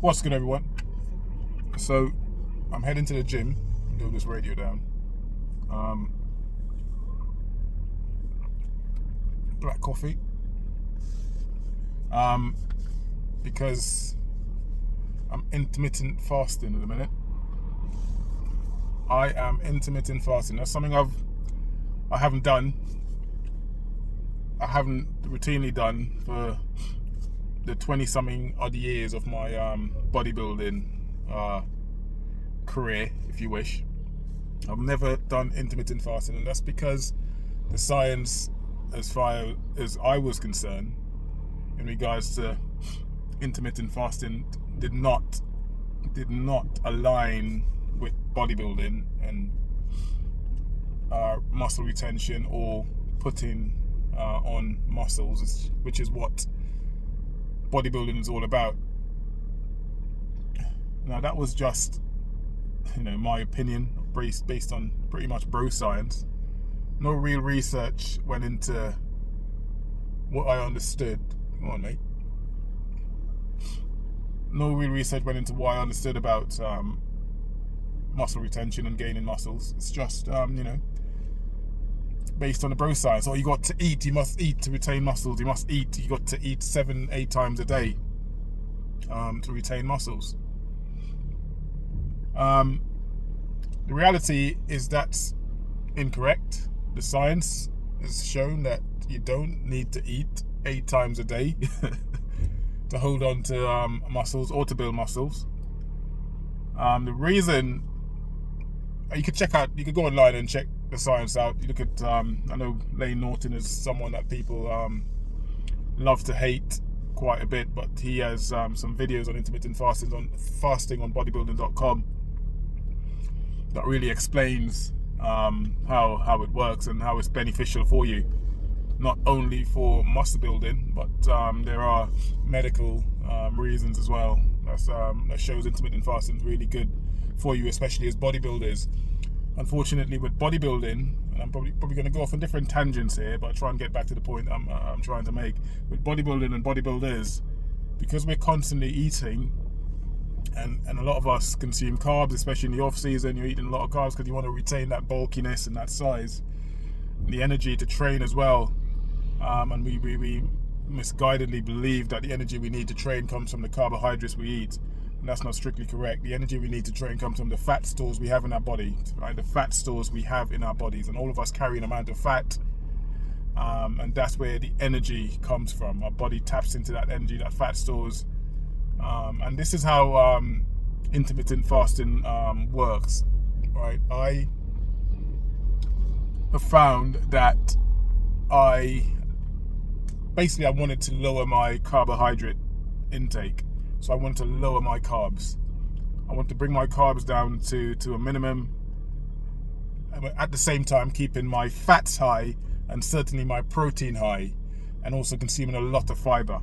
What's good, everyone? So I'm heading to the gym. Do this radio down. Black coffee. Because I'm intermittent fasting at the minute. I am intermittent fasting. That's something I haven't done. I haven't routinely done for the 20-something odd years of my bodybuilding career, if you wish. I've never done intermittent fasting, and that's because the science, as far as I was concerned, in regards to intermittent fasting, did not align with bodybuilding and muscle retention or putting on muscles, which is what bodybuilding is all about. Now, that was just, my opinion based on pretty much bro science. No real research went into what I understood. Come on, mate. No real research went into what I understood about muscle retention and gaining muscles. It's just, based on the bro science. You got to eat, you must eat to retain muscles. You got to eat 7-8 times a day to retain muscles. The reality is that's incorrect. The science has shown that you don't need to eat 8 times a day to hold on to muscles or to build muscles. The reason, you could go online and check the science out. You look at, I know Lane Norton is someone that people love to hate quite a bit, but he has some videos on intermittent fasting on bodybuilding.com that really explains how it works and how it's beneficial for you, not only for muscle building, but there are medical reasons as well. That shows intermittent fasting is really good for you, especially as bodybuilders. Unfortunately, with bodybuilding, and I'm probably going to go off on different tangents here, but I'll try and get back to the point I'm trying to make. With bodybuilding and bodybuilders, because we're constantly eating, and a lot of us consume carbs, especially in the off season. You're eating a lot of carbs because you want to retain that bulkiness and that size, and the energy to train as well. And we misguidedly believe that the energy we need to train comes from the carbohydrates we eat. And that's not strictly correct. The energy we need to train comes from the fat stores we have in our body, right? The fat stores we have in our bodies, and all of us carry an amount of fat, and that's where the energy comes from. Our body taps into that energy, that fat stores, and this is how intermittent fasting works, right? I have found that I wanted to lower my carbohydrate intake. So I wanted to lower my carbs. I want to bring my carbs down to a minimum, at the same time keeping my fats high and certainly my protein high, and also consuming a lot of fiber.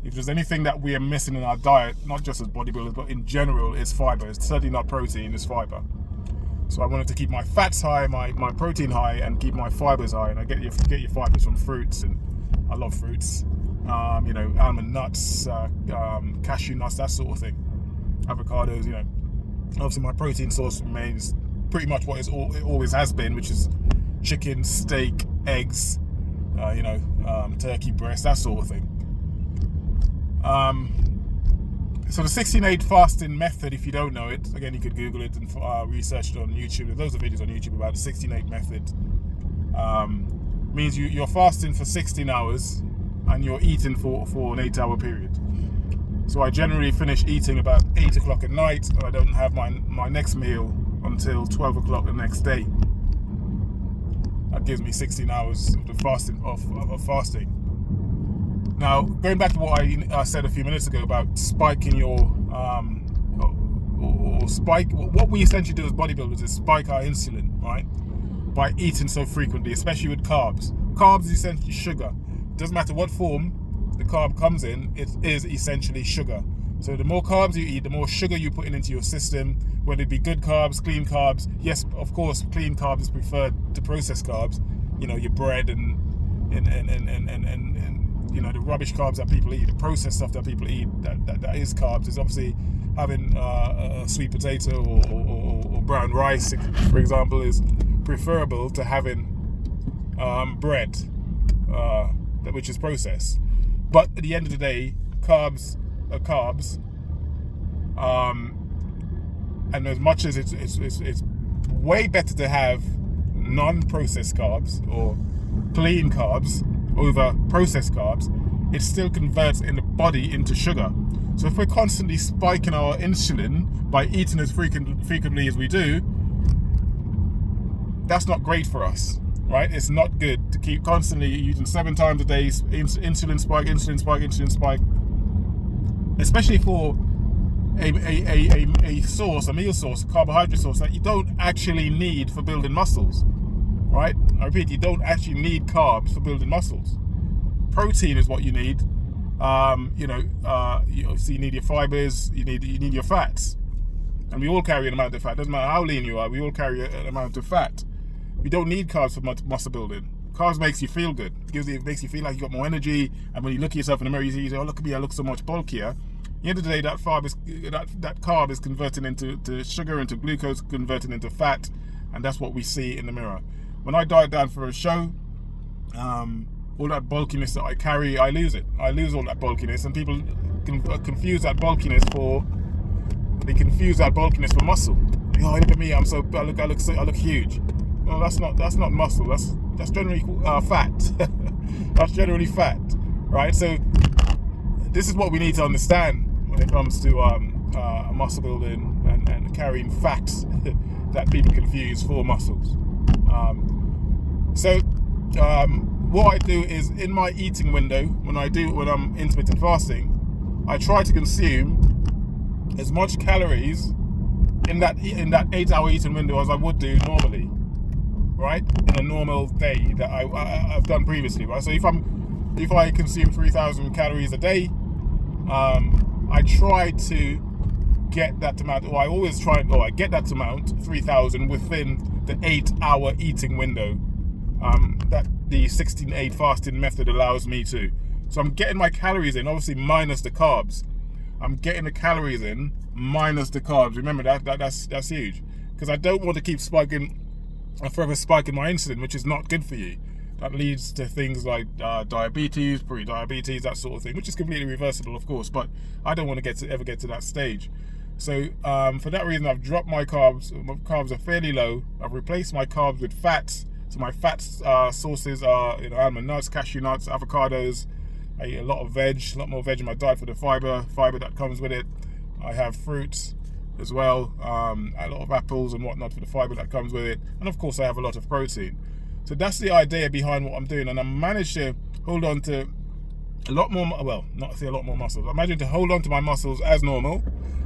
If there's anything that we are missing in our diet, not just as bodybuilders, but in general, it's fiber. It's certainly not protein, it's fiber. So I wanted to keep my fats high, my protein high, and keep my fibers high. And I get your fibers from fruits, and I love fruits. Almond nuts, cashew nuts, that sort of thing. Avocados, Obviously, my protein source remains pretty much what it always has been, which is chicken, steak, eggs, turkey breast, that sort of thing. So the 16-8 fasting method, if you don't know it, again, you could Google it and research it on YouTube. There's loads of videos on YouTube about the 16-8 method. Means you're fasting for 16 hours and you're eating for an 8-hour period. So I generally finish eating about 8 o'clock at night, and I don't have my next meal until 12 o'clock the next day. That gives me 16 hours of fasting. Now, going back to what I said a few minutes ago about spiking your what we essentially do as bodybuilders is spike our insulin, right? By eating so frequently, especially with carbs. Carbs is essentially sugar. It doesn't matter what form the carb comes in, it is essentially sugar. So the more carbs you eat, the more sugar you put into your system, whether it be good carbs, clean carbs. Yes, of course, clean carbs is preferred to processed carbs. Your bread and the rubbish carbs that people eat, the processed stuff that people eat, that is carbs, is obviously having a sweet potato or brown rice, for example, is preferable to having bread, which is processed. But at the end of the day, carbs are carbs, and as much as it's way better to have non-processed carbs or clean carbs over processed carbs, it still converts in the body into sugar. So if we're constantly spiking our insulin by eating as frequently as we do, that's not great for us, right? It's not good to keep constantly using 7 times a day, insulin spike, especially for a meal source, a carbohydrate source that you don't actually need for building muscles, right? I repeat, you don't actually need carbs for building muscles. Protein is what you need. So you need your fibers, you need your fats, and we all carry an amount of fat. Doesn't matter how lean you are, we all carry an amount of fat. We don't need carbs for muscle building. Carbs makes you feel good. It makes you feel like you got more energy, and when you look at yourself in the mirror, you say, "Oh, look at me, I look so much bulkier." At the end of the day, that carb is converting into sugar, into glucose, converting into fat, and that's what we see in the mirror. When I diet down for a show, all that bulkiness that I carry, I lose it. I lose all that bulkiness, and people confuse that bulkiness for muscle. Oh, look at me! I look huge. No, that's not muscle. That's generally fat. That's generally fat, right? So this is what we need to understand when it comes to muscle building and carrying fats that people confuse for muscles. What I do is, in my eating window, when I'm intermittent fasting, I try to consume as much calories in that 8-hour eating window as I would do normally, right? In a normal day that I've done previously, right? So if I consume 3,000 calories a day, I try to get that amount, I get that amount, 3,000, within the 8-hour eating window that the 16-8 fasting method allows me to. So I'm getting my calories in, obviously minus the carbs. I'm getting the calories in minus the carbs. Remember that's huge, because I don't want to keep forever spiking my insulin, which is not good for you. That leads to things like diabetes, pre-diabetes, that sort of thing, which is completely reversible, of course, but I don't want to ever get to that stage. So for that reason, I've dropped my carbs. My carbs are fairly low. I've replaced my carbs with fats. So my fat sources are almond nuts, cashew nuts, avocados. I eat a lot more veg in my diet for the fiber that comes with it. I have fruits as well, a lot of apples and whatnot for the fiber that comes with it, and of course I have a lot of protein. So that's the idea behind what I'm doing, and I managed to hold on to a lot more, well, not say a lot more muscles. I managed to hold on to my muscles as normal.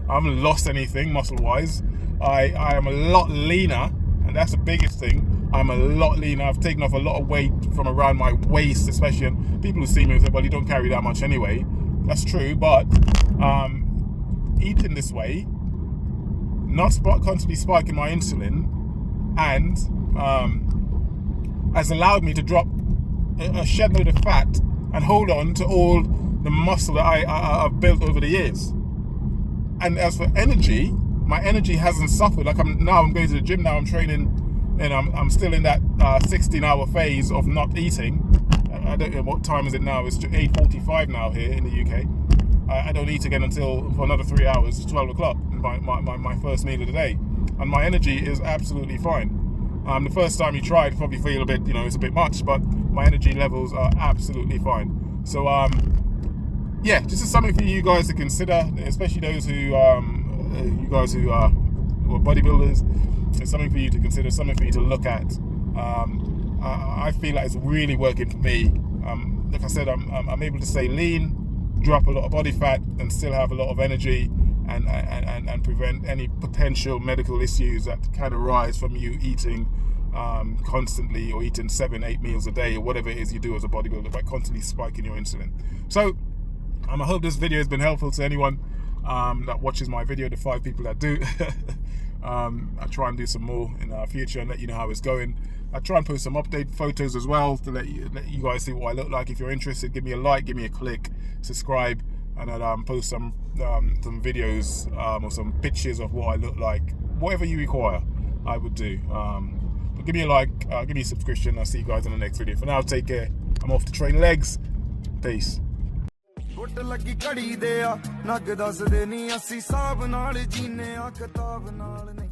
I haven't lost anything muscle-wise. I am a lot leaner, and that's the biggest thing. I'm a lot leaner. I've taken off a lot of weight from around my waist, especially. And people who see me say, well, you don't carry that much anyway. That's true, but eating this way, not constantly spiking my insulin, and has allowed me to drop a shed load of fat and hold on to all the muscle that I've built over the years. And as for energy, my energy hasn't suffered. Like I'm going to the gym now, I'm training, and I'm still in that 16-hour phase of not eating. I don't know what time is it now. It's 8:45 now here in the UK. I don't eat again for another 3 hours, 12 o'clock, my first meal of the day. And my energy is absolutely fine. The first time you try it, probably feel a bit, it's a bit much, but my energy levels are absolutely fine. So, yeah, this is something for you guys to consider, especially those who are bodybuilders. It's something for you to consider, something for you to look at. I feel like it's really working for me. Like I said, I'm able to stay lean, drop a lot of body fat, and still have a lot of energy, and prevent any potential medical issues that can arise from you eating constantly, or eating 7-8 meals a day, or whatever it is you do as a bodybuilder, by constantly spiking your insulin. So I hope this video has been helpful to anyone that watches my video, the 5 people that do. I'll try and do some more in the future and let you know how it's going. I try and post some update photos as well to let you guys see what I look like. If you're interested, give me a like, give me a click, subscribe, and I'll post some videos or some pictures of what I look like. Whatever you require, I would do. But give me a like, give me a subscription. I'll see you guys in the next video. For now, take care. I'm off to train legs. Peace. ਗੁੱਟ ਲੱਗੀ ਘੜੀ ਦੇ ਆ ਨੱਕ ਦੱਸਦੇ ਨਹੀਂ ਅਸੀਂ ਸਾਬ ਨਾਲ ਜੀਨੇ ਆ ਕਿਤਾਬ ਨਾਲ ਨਹੀਂ